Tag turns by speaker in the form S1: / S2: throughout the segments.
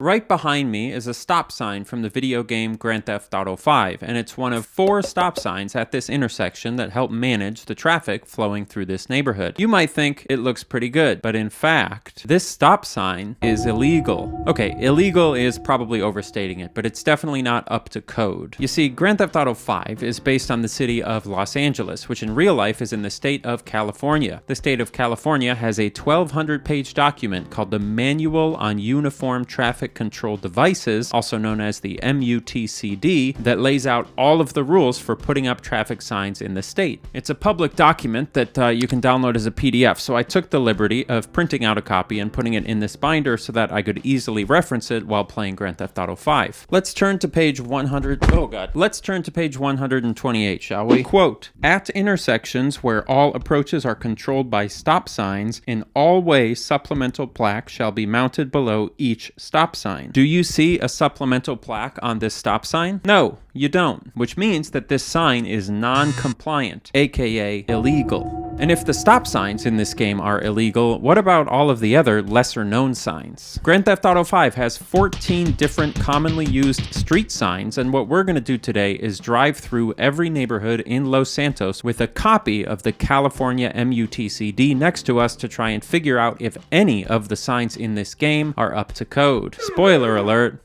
S1: Right behind me is a stop sign from the video game Grand Theft Auto 5, and it's one of 4 stop signs at this intersection that help manage the traffic flowing through this neighborhood. You might think it looks pretty good, but in fact, this stop sign is illegal. Okay, illegal is probably overstating it, but it's definitely not up to code. You see, Grand Theft Auto 5 is based on the city of Los Angeles, which in real life is in the state of California. The state of California has a 1,200-page document called the Manual on Uniform Traffic Control Devices, also known as the MUTCD, that lays out all of the rules for putting up traffic signs in the state. It's a public document that you can download as a PDF, so I took the liberty of printing out a copy and putting it in this binder so that I could easily reference it while playing Grand Theft Auto 5. Let's turn to page 128, shall we? Quote, "At intersections where all approaches are controlled by stop signs, an all-way supplemental plaque shall be mounted below each stop sign." Do you see a supplemental plaque on this stop sign? No, you don't, which means that this sign is non-compliant, aka illegal. And if the stop signs in this game are illegal, what about all of the other lesser-known signs? Grand Theft Auto 5 has 14 different commonly used street signs, and what we're going to do today is drive through every neighborhood in Los Santos with a copy of the California MUTCD next to us to try and figure out if any of the signs in this game are up to code. Spoiler alert.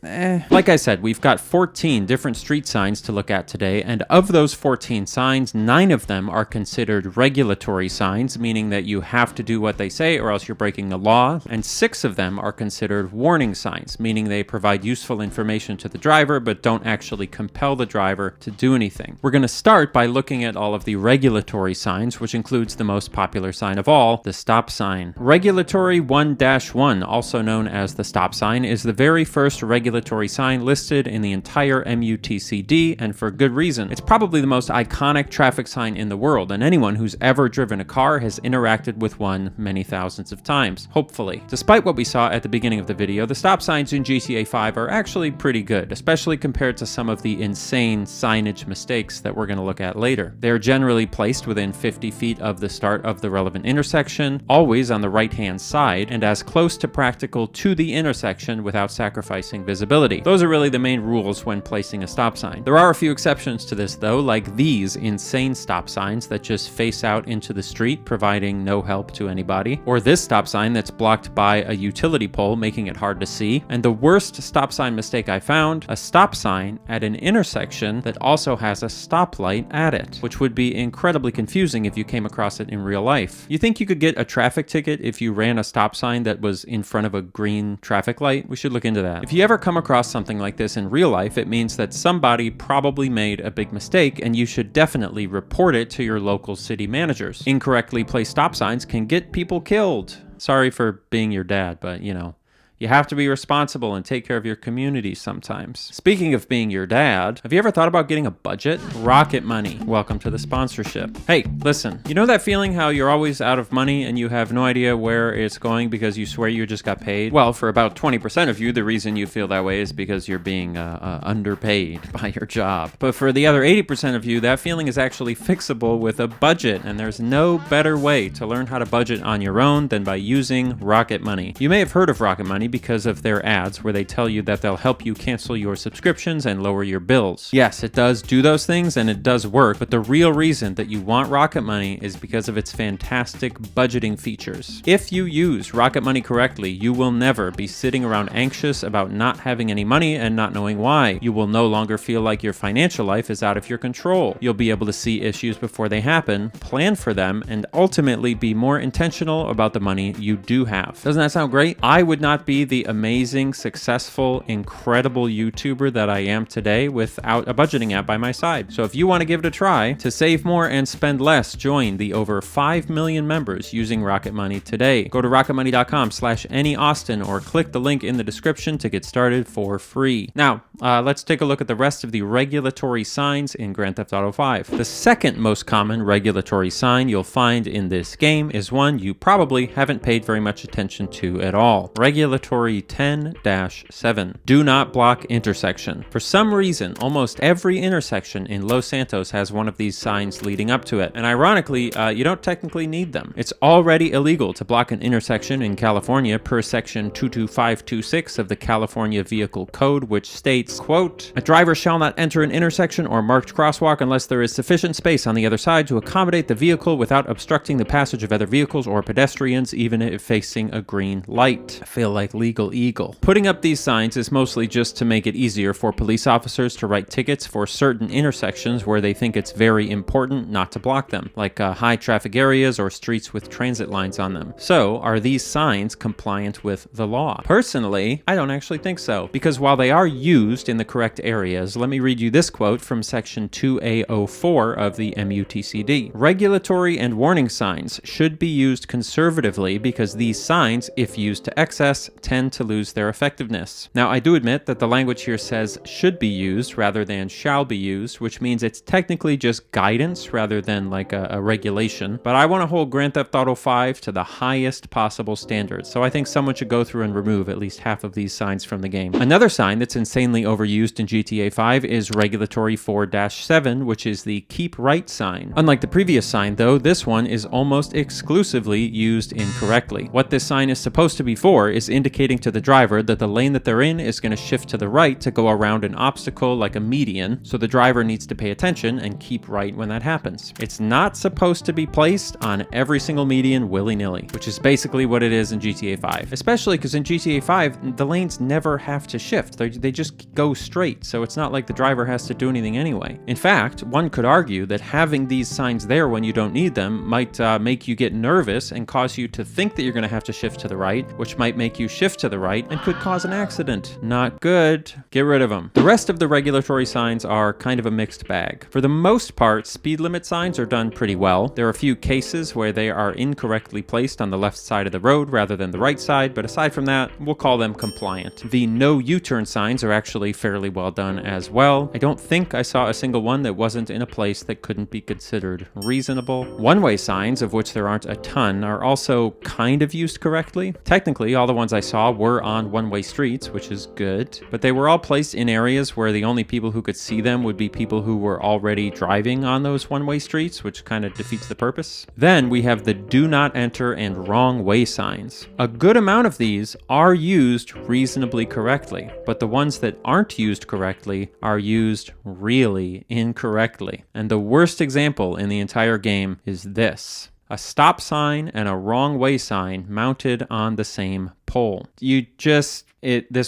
S1: Like I said, we've got 14 different street signs to look at today, and of those 14 signs, 9 of them are considered regulatory signs, meaning that you have to do what they say or else you're breaking the law, and 6 of them are considered warning signs, meaning they provide useful information to the driver but don't actually compel the driver to do anything. We're going to start by looking at all of the regulatory signs, which includes the most popular sign of all, the stop sign. Regulatory 1-1, also known as the stop sign, is the very first regulatory sign listed in the entire MUTCD, and for good reason. It's probably the most iconic traffic sign in the world, and anyone who's ever driven a car has interacted with one many thousands of times, hopefully. Despite what we saw at the beginning of the video, the stop signs in GTA 5 are actually pretty good, especially compared to some of the insane signage mistakes that we're going to look at later. They're generally placed within 50 feet of the start of the relevant intersection, always on the right-hand side, and as close to practical to the intersection without sacrificing visibility. Those are really the main rules when placing a stop sign. There are a few exceptions to this though, like these insane stop signs that just face out into the street, providing no help to anybody, or this stop sign that's blocked by a utility pole, making it hard to see, and the worst stop sign mistake I found, a stop sign at an intersection that also has a stoplight at it, which would be incredibly confusing if you came across it in real life. You think you could get a traffic ticket if you ran a stop sign that was in front of a green traffic light? We should look into that. If you ever come across something like this in real life, it means that somebody probably made a big mistake, and you should definitely report it to your local city managers. Incorrectly placed stop signs can get people killed. Sorry for being your dad, but you know, you have to be responsible and take care of your community sometimes. Speaking of being your dad, have you ever thought about getting a budget? Rocket Money. Welcome to the sponsorship. Hey, listen, you know that feeling how you're always out of money and you have no idea where it's going because you swear you just got paid? Well, for about 20% of you, the reason you feel that way is because you're being underpaid by your job. But for the other 80% of you, that feeling is actually fixable with a budget, and there's no better way to learn how to budget on your own than by using Rocket Money. You may have heard of Rocket Money because of their ads where they tell you that they'll help you cancel your subscriptions and lower your bills. Yes, it does do those things and it does work, but the real reason that you want Rocket Money is because of its fantastic budgeting features. If you use Rocket Money correctly, you will never be sitting around anxious about not having any money and not knowing why. You will no longer feel like your financial life is out of your control. You'll be able to see issues before they happen, plan for them, and ultimately be more intentional about the money you do have. Doesn't that sound great? I would not be the amazing, successful, incredible YouTuber that I am today without a budgeting app by my side. So if you want to give it a try, to save more and spend less, join the over 5 million members using Rocket Money today. Go to rocketmoney.com/AnyAustin or click the link in the description to get started for free. Now, let's take a look at the rest of the regulatory signs in Grand Theft Auto 5. The second most common regulatory sign you'll find in this game is one you probably haven't paid very much attention to at all. Regulatory 10-7. Do not block intersection. For some reason, almost every intersection in Los Santos has one of these signs leading up to it, and ironically, you don't technically need them. It's already illegal to block an intersection in California per section 22526 of the California Vehicle Code, which states, quote, "A driver shall not enter an intersection or marked crosswalk unless there is sufficient space on the other side to accommodate the vehicle without obstructing the passage of other vehicles or pedestrians, even if facing a green light." I feel like Legal Eagle. Putting up these signs is mostly just to make it easier for police officers to write tickets for certain intersections where they think it's very important not to block them, like high traffic areas or streets with transit lines on them. So, are these signs compliant with the law? Personally, I don't actually think so, because while they are used in the correct areas, let me read you this quote from section 2A04 of the MUTCD. "Regulatory and warning signs should be used conservatively because these signs, if used to excess, tend to lose their effectiveness." Now, I do admit that the language here says should be used rather than shall be used, which means it's technically just guidance rather than like a regulation, but I want to hold Grand Theft Auto 5 to the highest possible standards, so I think someone should go through and remove at least half of these signs from the game. Another sign that's insanely overused in GTA 5 is Regulatory 4-7, which is the keep right sign. Unlike the previous sign, though, this one is almost exclusively used incorrectly. What this sign is supposed to be for is indicating to the driver that the lane that they're in is going to shift to the right to go around an obstacle like a median, so the driver needs to pay attention and keep right when that happens. It's not supposed to be placed on every single median willy-nilly, which is basically what it is in GTA 5. Especially because in GTA 5, the lanes never have to shift. They just go straight, so it's not like the driver has to do anything anyway. In fact, one could argue that having these signs there when you don't need them might make you get nervous and cause you to think that you're going to have to shift to the right, which might make you shift to the right and could cause an accident. Not good. Get rid of them. The rest of the regulatory signs are kind of a mixed bag. For the most part, speed limit signs are done pretty well. There are a few cases where they are incorrectly placed on the left side of the road rather than the right side, but aside from that, we'll call them compliant. The no U-turn signs are actually fairly well done as well. I don't think I saw a single one that wasn't in a place that couldn't be considered reasonable. One-way signs, of which there aren't a ton, are also kind of used correctly. Technically, all the ones I saw were on one-way streets, which is good, but they were all placed in areas where the only people who could see them would be people who were already driving on those one-way streets, which kind of defeats the purpose. Then we have the do not enter and wrong way signs. A good amount of these are used reasonably correctly, but the ones that aren't used correctly are used really incorrectly. And the worst example in the entire game is this: a stop sign and a wrong way sign mounted on the same pole. You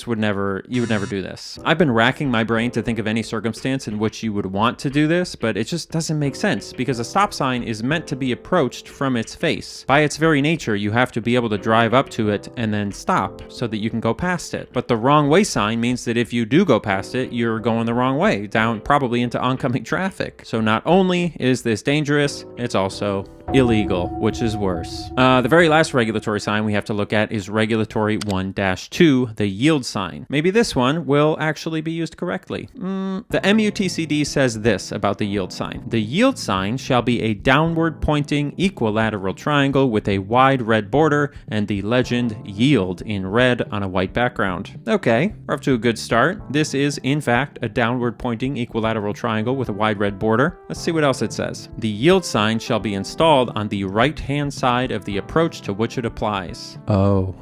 S1: would never do this. I've been racking my brain to think of any circumstance in which you would want to do this, but it just doesn't make sense because a stop sign is meant to be approached from its face. By its very nature, you have to be able to drive up to it and then stop so that you can go past it. But the wrong way sign means that if you do go past it, you're going the wrong way, down probably into oncoming traffic. So not only is this dangerous, it's also illegal, which is worse. The very last regulatory sign we have to look at is Regulatory 1-2, the yield sign. Maybe this one will actually be used correctly. The MUTCD says this about the yield sign: "The yield sign shall be a downward pointing equilateral triangle with a wide red border and the legend yield in red on a white background." Okay, we're up to a good start. This is, in fact, a downward pointing equilateral triangle with a wide red border. Let's see what else it says. "The yield sign shall be installed on the right-hand side of the approach to which it applies." Oh.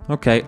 S1: Okay,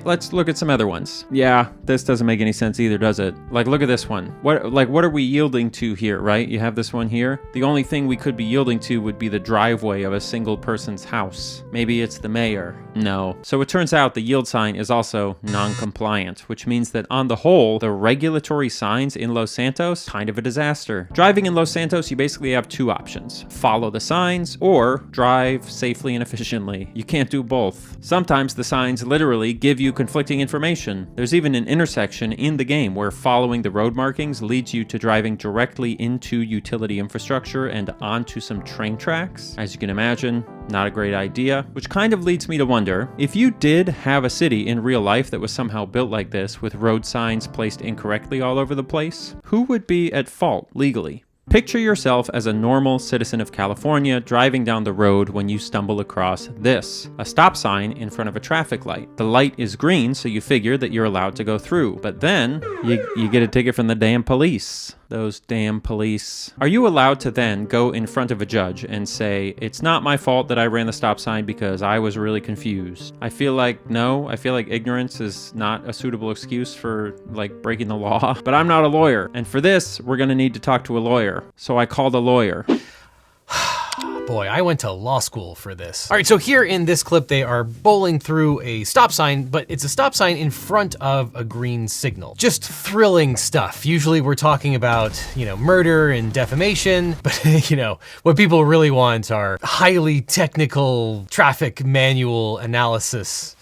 S1: let's look at some other ones. Yeah, this doesn't make any sense either, does it? Like, look at this one. What are we yielding to here, right? You have this one here. The only thing we could be yielding to would be the driveway of a single person's house. Maybe it's the mayor. No. So it turns out the yield sign is also non-compliant, which means that on the whole, the regulatory signs in Los Santos, kind of a disaster. Driving in Los Santos, you basically have two options: follow the signs or drive safely and efficiently. You can't do both. Sometimes the signs literally give you conflicting information. There's even an intersection in the game where following the road markings leads you to driving directly into utility infrastructure and onto some train tracks. As you can imagine, not a great idea, which kind of leads me to wonder, if you did have a city in real life that was somehow built like this with road signs placed incorrectly all over the place, who would be at fault legally? Picture yourself as a normal citizen of California driving down the road when you stumble across this, a stop sign in front of a traffic light. The light is green, so you figure that you're allowed to go through, but then you get a ticket from the damn police. Those damn police. Are you allowed to then go in front of a judge and say, it's not my fault that I ran the stop sign because I was really confused? I feel like no. I feel like ignorance is not a suitable excuse for like breaking the law. But I'm not a lawyer. And for this, we're gonna need to talk to a lawyer. So I called a lawyer.
S2: Boy, I went to law school for this. All right, so here in this clip, they are bowling through a stop sign, but it's a stop sign in front of a green signal. Just thrilling stuff. Usually we're talking about, murder and defamation, but what people really want are highly technical traffic manual analysis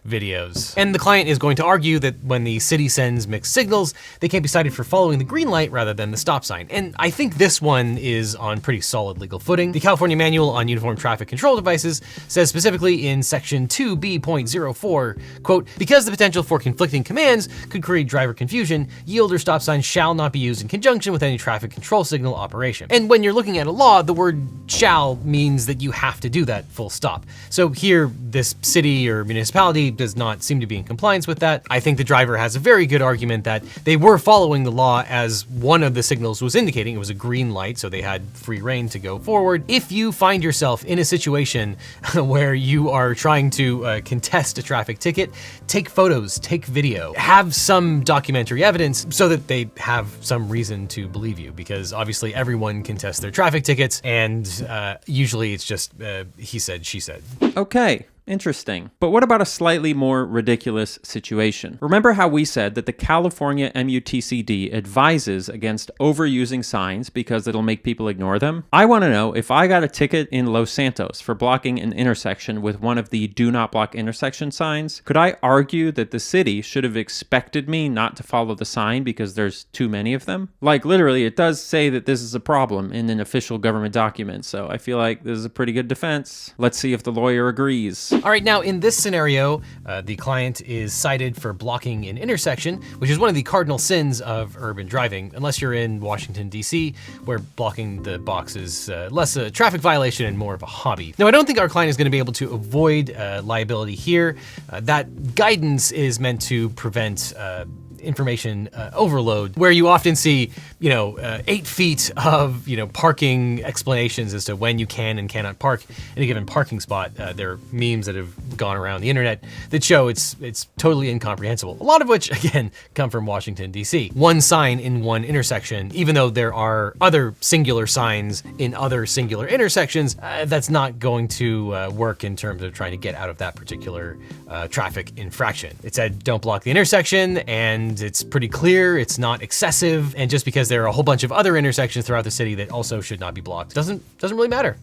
S2: videos. And the client is going to argue that when the city sends mixed signals, they can't be cited for following the green light rather than the stop sign. And I think this one is on pretty solid legal footing. The California Manual on Uniform Traffic Control Devices says specifically in section 2B.04, quote, because the potential for conflicting commands could create driver confusion, yield or stop signs shall not be used in conjunction with any traffic control signal operation. And when you're looking at a law, the word shall means that you have to do that, full stop. So here, this city or municipality does not seem to be in compliance with that. I think the driver has a very good argument that they were following the law as one of the signals was indicating. It was a green light, so they had free reign to go forward. If you find yourself in a situation where you are trying to contest a traffic ticket, take photos, take video, have some documentary evidence so that they have some reason to believe you, because obviously everyone contests their traffic tickets, and usually it's just he said, she said.
S1: Okay. Interesting. But what about a slightly more ridiculous situation? Remember how we said that the California MUTCD advises against overusing signs because it'll make people ignore them? I want to know, if I got a ticket in Los Santos for blocking an intersection with one of the do not block intersection signs, could I argue that the city should have expected me not to follow the sign because there's too many of them? Like literally, it does say that this is a problem in an official government document, so I feel like this is a pretty good defense. Let's see if the lawyer agrees.
S2: All right, now in this scenario, the client is cited for blocking an intersection, which is one of the cardinal sins of urban driving, unless you're in Washington, D.C., where blocking the box is less a traffic violation and more of a hobby. Now, I don't think our client is going to be able to avoid liability here. That guidance is meant to prevent information overload, where you often see, 8 feet of, parking explanations as to when you can and cannot park in a given parking spot. There are memes that have gone around the internet that show it's totally incomprehensible. A lot of which, again, come from Washington, D.C. One sign in one intersection, even though there are other singular signs in other singular intersections, that's not going to work in terms of trying to get out of that particular traffic infraction. It said, don't block the intersection, and it's pretty clear, it's not excessive, and just because there are a whole bunch of other intersections throughout the city that also should not be blocked, doesn't really matter.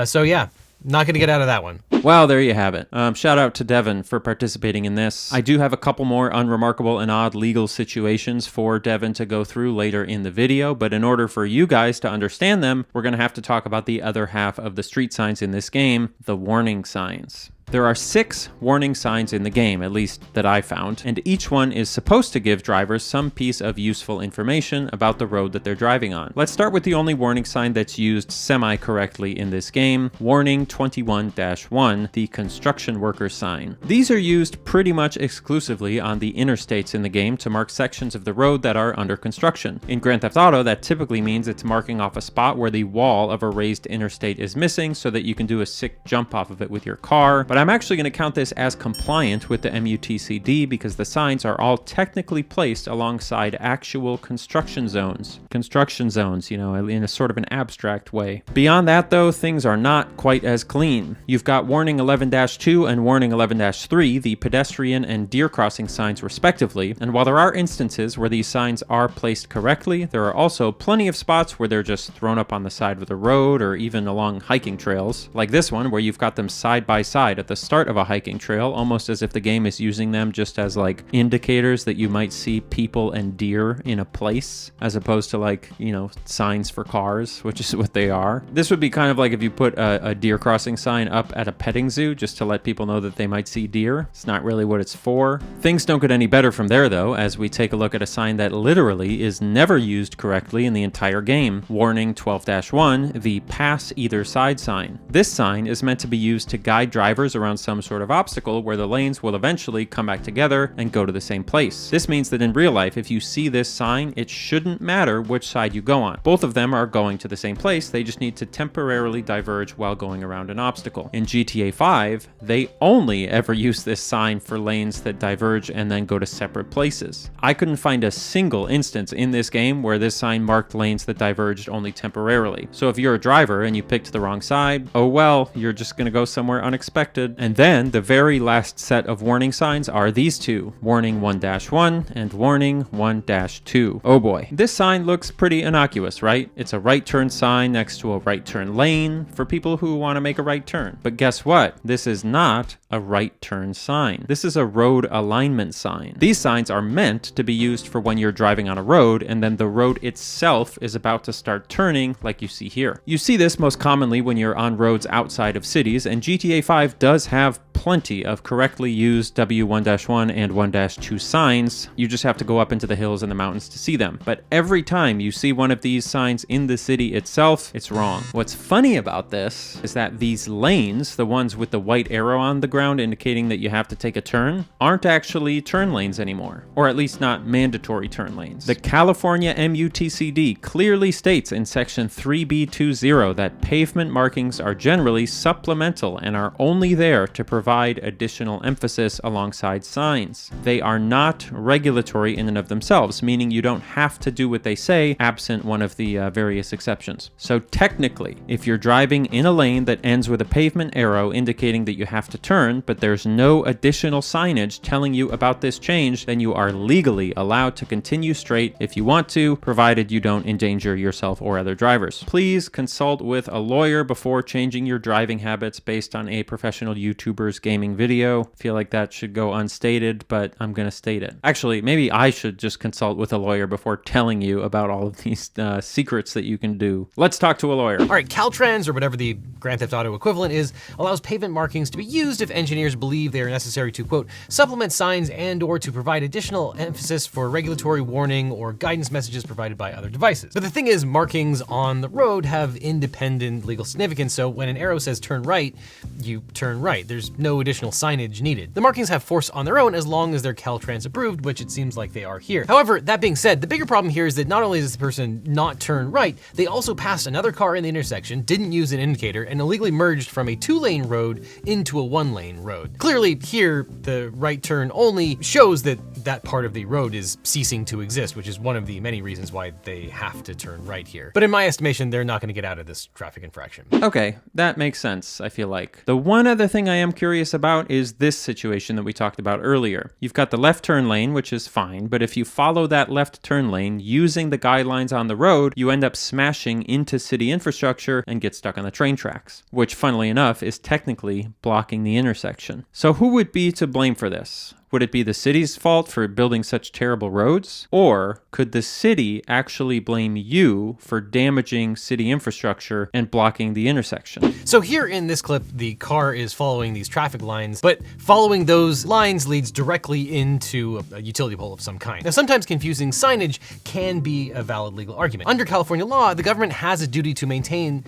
S2: So yeah, not gonna get out of that one.
S1: Well, there you have it. Shout out to Devin for participating in this. I do have a couple more unremarkable and odd legal situations for Devin to go through later in the video, but in order for you guys to understand them, we're gonna have to talk about the other half of the street signs in this game, the warning signs. There are 6 warning signs in the game, at least that I found, and each one is supposed to give drivers some piece of useful information about the road that they're driving on. Let's start with the only warning sign that's used semi-correctly in this game, Warning 21-1, the construction worker sign. These are used pretty much exclusively on the interstates in the game to mark sections of the road that are under construction. In Grand Theft Auto, that typically means it's marking off a spot where the wall of a raised interstate is missing so that you can do a sick jump off of it with your car, but I'm actually going to count this as compliant with the MUTCD because the signs are all technically placed alongside actual construction zones. Construction zones, in a sort of an abstract way. Beyond that, though, things are not quite as clean. You've got Warning 11-2 and Warning 11-3, the pedestrian and deer crossing signs respectively, and while there are instances where these signs are placed correctly, there are also plenty of spots where they're just thrown up on the side of the road or even along hiking trails, like this one where you've got them side by side at the the start of a hiking trail, almost as if the game is using them just as like indicators that you might see people and deer in a place, as opposed to like, you know, signs for cars, which is what they are. This would be kind of like if you put a deer crossing sign up at a petting zoo just to let people know that they might see deer. It's not really what it's for. Things don't get any better from there though, as we take a look at a sign that literally is never used correctly in the entire game. Warning 12-1, the pass either side sign. This sign is meant to be used to guide drivers around some sort of obstacle where the lanes will eventually come back together and go to the same place. This means that in real life, if you see this sign, it shouldn't matter which side you go on. Both of them are going to the same place, they just need to temporarily diverge while going around an obstacle. In GTA 5, they only ever use this sign for lanes that diverge and then go to separate places. I couldn't find a single instance in this game where this sign marked lanes that diverged only temporarily. So if you're a driver and you picked the wrong side, oh well, you're just gonna go somewhere unexpected. And then the very last set of warning signs are these two, warning 1-1 and warning 1-2. Oh boy. This sign looks pretty innocuous, right? It's a right turn sign next to a right turn lane for people who want to make a right turn. But guess what? This is not a right turn sign. This is a road alignment sign. These signs are meant to be used for when you're driving on a road and then the road itself is about to start turning like you see here. You see this most commonly when you're on roads outside of cities, and GTA 5 does have plenty of correctly used W1-1 and 1-2 signs. You just have to go up into the hills and the mountains to see them. But every time you see one of these signs in the city itself, it's wrong. What's funny about this is that these lanes, the ones with the white arrow on the ground indicating that you have to take a turn, aren't actually turn lanes anymore, or at least not mandatory turn lanes. The California MUTCD clearly states in section 3B20 that pavement markings are generally supplemental and are only there to provide additional emphasis alongside signs. They are not regulatory in and of themselves, meaning you don't have to do what they say, absent one of the various exceptions. So technically, if you're driving in a lane that ends with a pavement arrow indicating that you have to turn, but there's no additional signage telling you about this change, then you are legally allowed to continue straight if you want to, provided you don't endanger yourself or other drivers. Please consult with a lawyer before changing your driving habits based on a professional YouTuber's gaming video. I feel like that should go unstated, but I'm gonna state it. Actually, maybe I should just consult with a lawyer before telling you about all of these secrets that you can do. Let's talk to a lawyer.
S2: All right, Caltrans, or whatever the Grand Theft Auto equivalent is, allows pavement markings to be used if engineers believe they are necessary to, quote, supplement signs and or to provide additional emphasis for regulatory warning or guidance messages provided by other devices. But the thing is, markings on the road have independent legal significance, so when an arrow says turn right, you turn right. There's no additional signage needed. The markings have force on their own as long as they're Caltrans approved, which it seems like they are here. However, that being said, the bigger problem here is that not only does the person not turn right, they also passed another car in the intersection, didn't use an indicator, and illegally merged from a 2-lane road into a 1-lane road. Clearly here, the right turn only shows that that part of the road is ceasing to exist, which is one of the many reasons why they have to turn right here. But in my estimation, they're not gonna get out of this traffic infraction.
S1: Okay, that makes sense, I feel like. The one other thing I am curious about is this situation that we talked about earlier. You've got the left turn lane, which is fine, but if you follow that left turn lane using the guidelines on the road, you end up smashing into city infrastructure and get stuck on the train tracks, which funnily enough is technically blocking the intersection. So who would be to blame for this? Would it be the city's fault for building such terrible roads? Or could the city actually blame you for damaging city infrastructure and blocking the intersection?
S2: So here in this clip, the car is following these traffic lines, but following those lines leads directly into a utility pole of some kind. Now, sometimes confusing signage can be a valid legal argument. Under California law, the government has a duty to maintain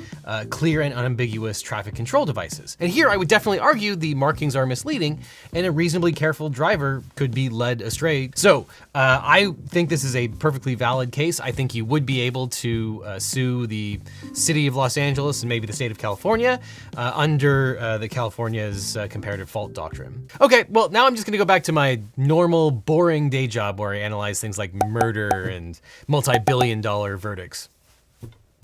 S2: clear and unambiguous traffic control devices. And here I would definitely argue the markings are misleading and a reasonably careful driver could be led astray. So I think this is a perfectly valid case. I think you would be able to sue the city of Los Angeles and maybe the state of California under the California's comparative fault doctrine. Okay, well now I'm just gonna go back to my normal boring day job where I analyze things like murder and multi-billion-dollar verdicts.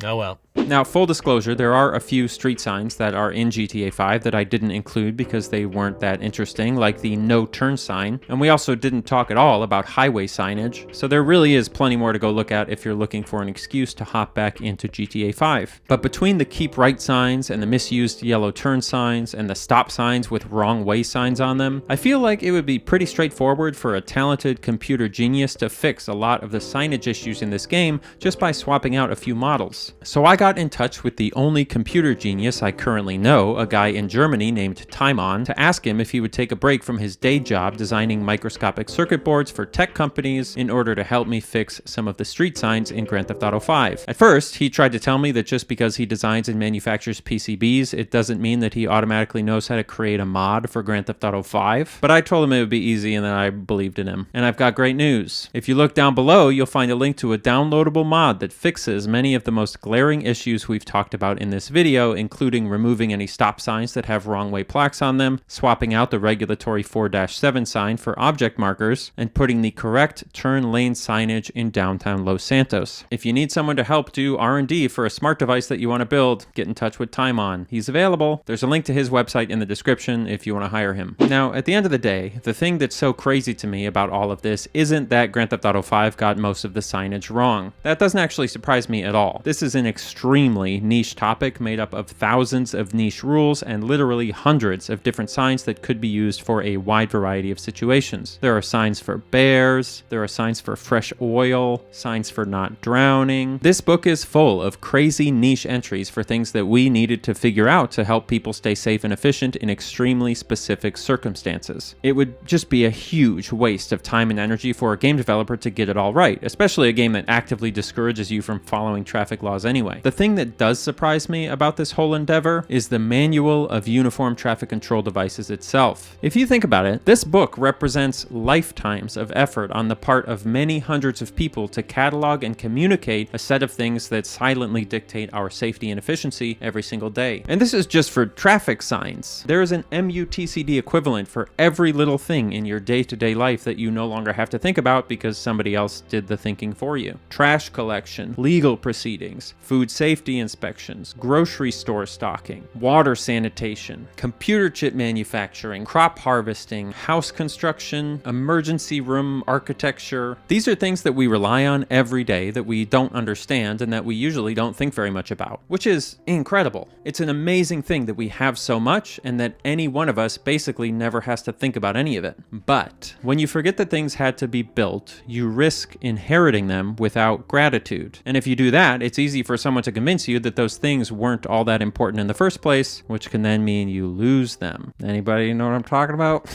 S2: Oh well.
S1: Now, full disclosure, there are a few street signs that are in GTA 5 that I didn't include because they weren't that interesting, like the no turn sign, and we also didn't talk at all about highway signage, so there really is plenty more to go look at if you're looking for an excuse to hop back into GTA 5. But between the keep right signs and the misused yellow turn signs and the stop signs with wrong way signs on them, I feel like it would be pretty straightforward for a talented computer genius to fix a lot of the signage issues in this game just by swapping out a few models. So I got in touch with the only computer genius I currently know, a guy in Germany named Timon, to ask him if he would take a break from his day job designing microscopic circuit boards for tech companies in order to help me fix some of the street signs in Grand Theft Auto 5. At first, he tried to tell me that just because he designs and manufactures PCBs, it doesn't mean that he automatically knows how to create a mod for Grand Theft Auto 5, but I told him it would be easy and that I believed in him. And I've got great news. If you look down below, you'll find a link to a downloadable mod that fixes many of the most glaring issues we've talked about in this video, including removing any stop signs that have wrong way plaques on them, swapping out the regulatory 4-7 sign for object markers, and putting the correct turn lane signage in downtown Los Santos. If you need someone to help do R&D for a smart device that you want to build, get in touch with Timon. He's available. There's a link to his website in the description if you want to hire him. Now, at the end of the day, the thing that's so crazy to me about all of this isn't that Grand Theft Auto 5 got most of the signage wrong. That doesn't actually surprise me at all. This is an extremely niche topic made up of thousands of niche rules and literally hundreds of different signs that could be used for a wide variety of situations. There are signs for bears, there are signs for fresh oil, signs for not drowning. This book is full of crazy niche entries for things that we needed to figure out to help people stay safe and efficient in extremely specific circumstances. It would just be a huge waste of time and energy for a game developer to get it all right, especially a game that actively discourages you from following traffic laws anyway. The thing that does surprise me about this whole endeavor is the Manual of Uniform Traffic Control Devices itself. If you think about it, this book represents lifetimes of effort on the part of many hundreds of people to catalog and communicate a set of things that silently dictate our safety and efficiency every single day. And this is just for traffic signs. There is an MUTCD equivalent for every little thing in your day-to-day life that you no longer have to think about because somebody else did the thinking for you. Trash collection, legal proceedings, food safety inspections, grocery store stocking, water sanitation, computer chip manufacturing, crop harvesting, house construction, emergency room architecture. These are things that we rely on every day that we don't understand and that we usually don't think very much about, which is incredible. It's an amazing thing that we have so much and that any one of us basically never has to think about any of it. But when you forget that things had to be built, you risk inheriting them without gratitude. And if you do that, it's easy for someone to convince you that those things weren't all that important in the first place, which can then mean you lose them. Anybody know what I'm talking about?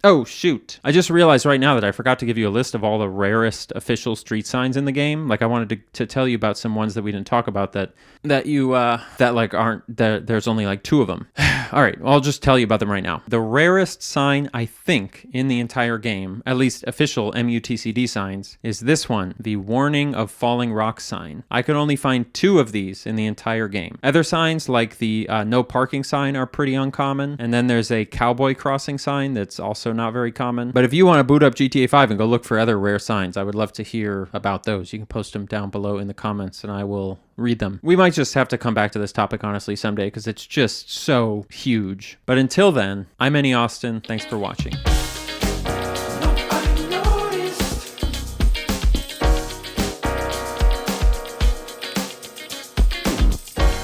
S1: Oh, shoot. I just realized right now that I forgot to give you a list of all the rarest official street signs in the game. Like, I wanted to tell you about some ones that we didn't talk about that there's only like 2 of them. All right, well, I'll just tell you about them right now. The rarest sign, I think, in the entire game, at least official MUTCD signs, is this one, the Warning of Falling Rocks sign. I could only find 2 of these in the entire game. Other signs, like the no parking sign, are pretty uncommon. And then there's a cowboy crossing sign that's also not very common. But if you want to boot up GTA 5 and go look for other rare signs, I would love to hear about those. You can post them down below in the comments and I will read them. We might just have to come back to this topic honestly someday because it's just so huge. But until then, I'm Annie Austin. Thanks for watching.